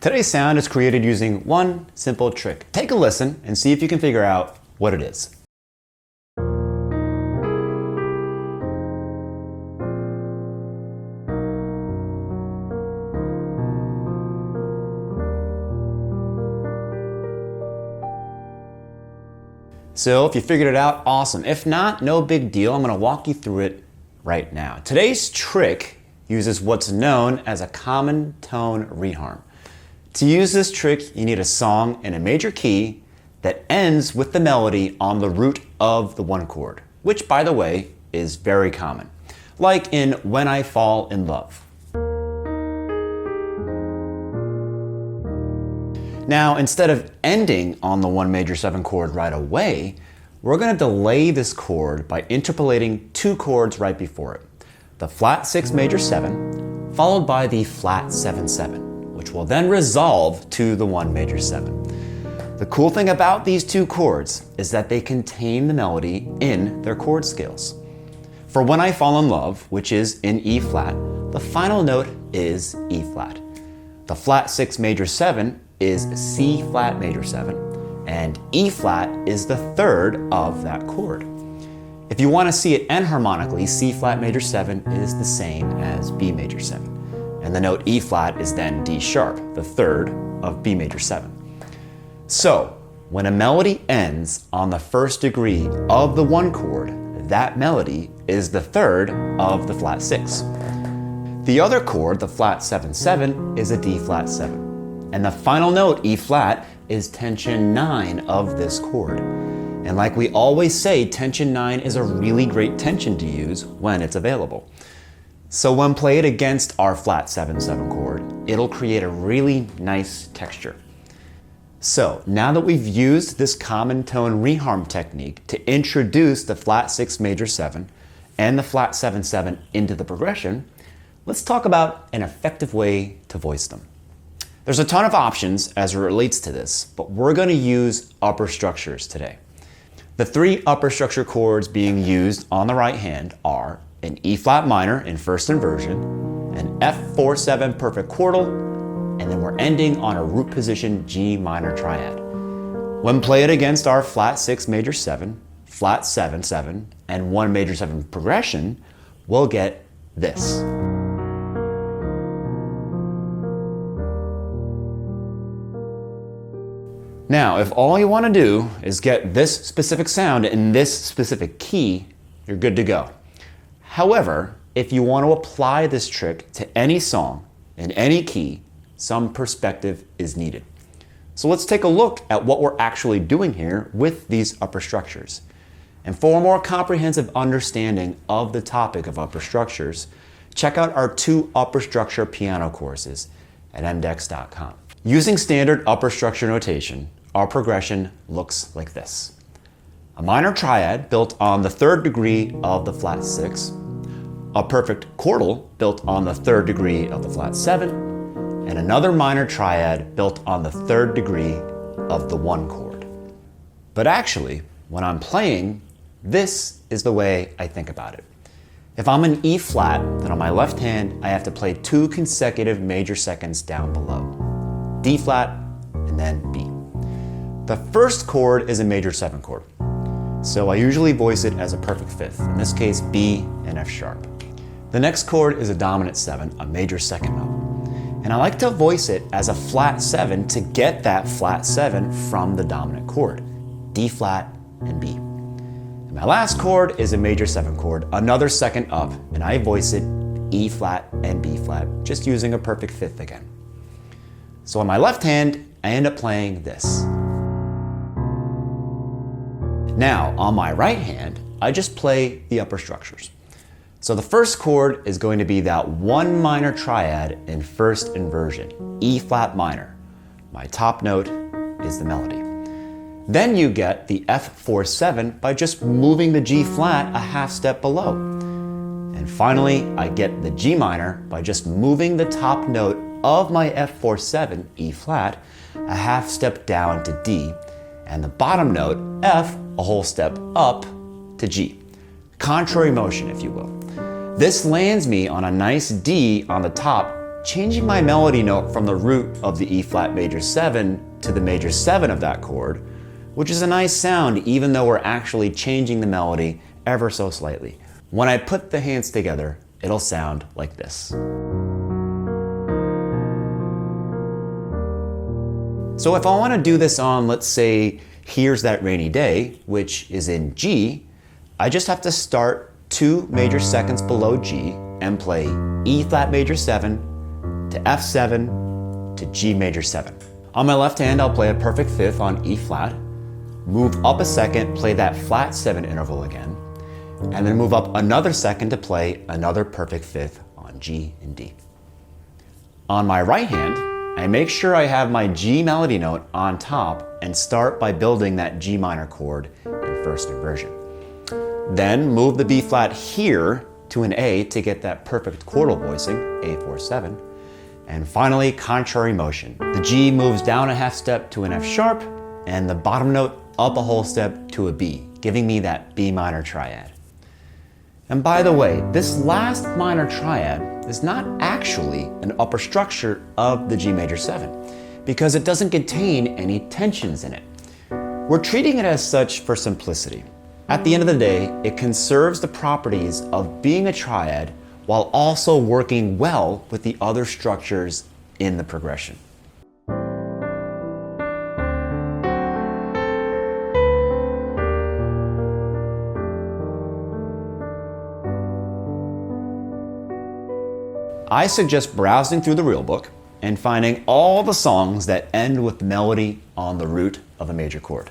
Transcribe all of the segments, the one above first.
Today's sound is created using one simple trick. Take a listen and see if you can figure out what it is. So if you figured it out, awesome. If not, no big deal. I'm going to walk you through it right now. Today's trick uses what's known as a common tone reharm. To use this trick, you need a song in a major key that ends with the melody on the root of the one chord, which, by the way, is very common, like in When I Fall in Love. Now, instead of ending on the 1 major 7 chord right away, we're going to delay this chord by interpolating 2 chords right before it. The flat 6 major 7, followed by the flat 7 7, which will then resolve to the 1 major 7. The cool thing about these 2 chords is that they contain the melody in their chord scales. For When I Fall in Love, which is in E flat, the final note is E flat. The flat 6 major 7 is C flat major 7, and E flat is the third of that chord. If you want to see it enharmonically, C flat major 7 is the same as B major 7, and the note E flat is then D sharp, the third of B major 7. So, when a melody ends on the first degree of the 1 chord, that melody is the third of the flat 6. The other chord, the flat 7 7, is a D flat 7. And the final note, E flat, is tension 9 of this chord. And like we always say, tension 9 is a really great tension to use when it's available. So when played against our flat 7 7 chord, it'll create a really nice texture. So now that we've used this common tone reharm technique to introduce the flat 6 major 7 and the flat 7 7 into the progression, let's talk about an effective way to voice them. There's a ton of options as it relates to this, but we're going to use upper structures today. The 3 upper structure chords being used on the right hand are an E flat minor in first inversion, an F4/7 perfect chordal, and then we're ending on a root position G minor triad. When played against our flat 6 major 7, flat 7 7, and 1 major 7 progression, we'll get this. Now, if all you want to do is get this specific sound in this specific key, you're good to go. However, if you want to apply this trick to any song in any key, some perspective is needed. So let's take a look at what we're actually doing here with these upper structures. And for a more comprehensive understanding of the topic of upper structures, check out our 2 upper structure piano courses at mDecks.com. Using standard upper structure notation, our progression looks like this. A minor triad built on the 3rd degree of the flat 6, a perfect chordal built on the 3rd degree of the flat 7, and another minor triad built on the 3rd degree of the 1 chord. But actually, when I'm playing, this is the way I think about it. If I'm in E flat, then on my left hand, I have to play 2 consecutive major seconds down below. D flat, and then B. The first chord is a major 7 chord, so I usually voice it as a perfect 5th, in this case B and F sharp. The next chord is a dominant 7, a major 2nd note, and I like to voice it as a flat 7 to get that flat 7 from the dominant chord, D flat and B. And my last chord is a major 7 chord, another 2nd up, and I voice it E flat and B flat, just using a perfect 5th again. So on my left hand, I end up playing this. Now, on my right hand, I just play the upper structures. So the first chord is going to be that 1 minor triad in first inversion, E flat minor. My top note is the melody. Then you get the F4/7 by just moving the G flat a half step below. And finally, I get the G minor by just moving the top note of my F4/7, E flat, a half step down to D, and the bottom note, F, a whole step up to G. Contrary motion, if you will. This lands me on a nice D on the top changing my melody note from the root of the E flat major 7 to the major 7 of that chord, which is a nice sound even though we're actually changing the melody ever so slightly. When I put the hands together, it'll sound like this. So if I want to do this on, let's say, Here's That Rainy Day, which is in G, I just have to start 2 major seconds below G and play E flat major 7 to F7 to G major 7. On my left hand, I'll play a perfect fifth on E flat, move up a second, play that flat 7 interval again, and then move up another second to play another perfect fifth on G and D. On my right hand, I make sure I have my G melody note on top and start by building that G minor chord in first inversion. Then move the B flat here to an A to get that perfect chordal voicing, A4-7. And finally, contrary motion. The G moves down a half step to an F sharp, and the bottom note up a whole step to a B, giving me that B minor triad. And by the way, this last minor triad is not actually an upper structure of the G major 7 because it doesn't contain any tensions in it. We're treating it as such for simplicity. At the end of the day, it conserves the properties of being a triad while also working well with the other structures in the progression. I suggest browsing through the real book and finding all the songs that end with the melody on the root of a major chord.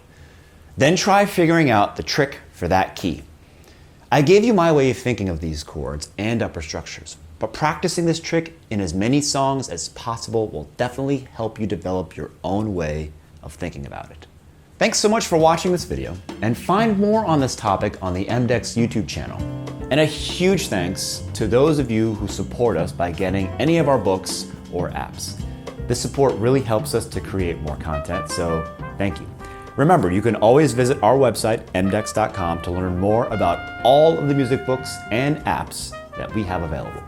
Then try figuring out the trick for that key. I gave you my way of thinking of these chords and upper structures, but practicing this trick in as many songs as possible will definitely help you develop your own way of thinking about it. Thanks so much for watching this video, and find more on this topic on the mDecks YouTube channel. And a huge thanks to those of you who support us by getting any of our books or apps. This support really helps us to create more content, so thank you. Remember, you can always visit our website, mDecks.com, to learn more about all of the music books and apps that we have available.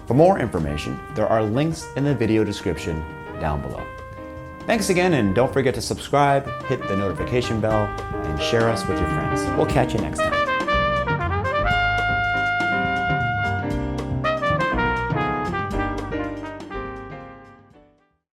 For more information, there are links in the video description down below. Thanks again, and don't forget to subscribe, hit the notification bell, and share us with your friends. We'll catch you next time.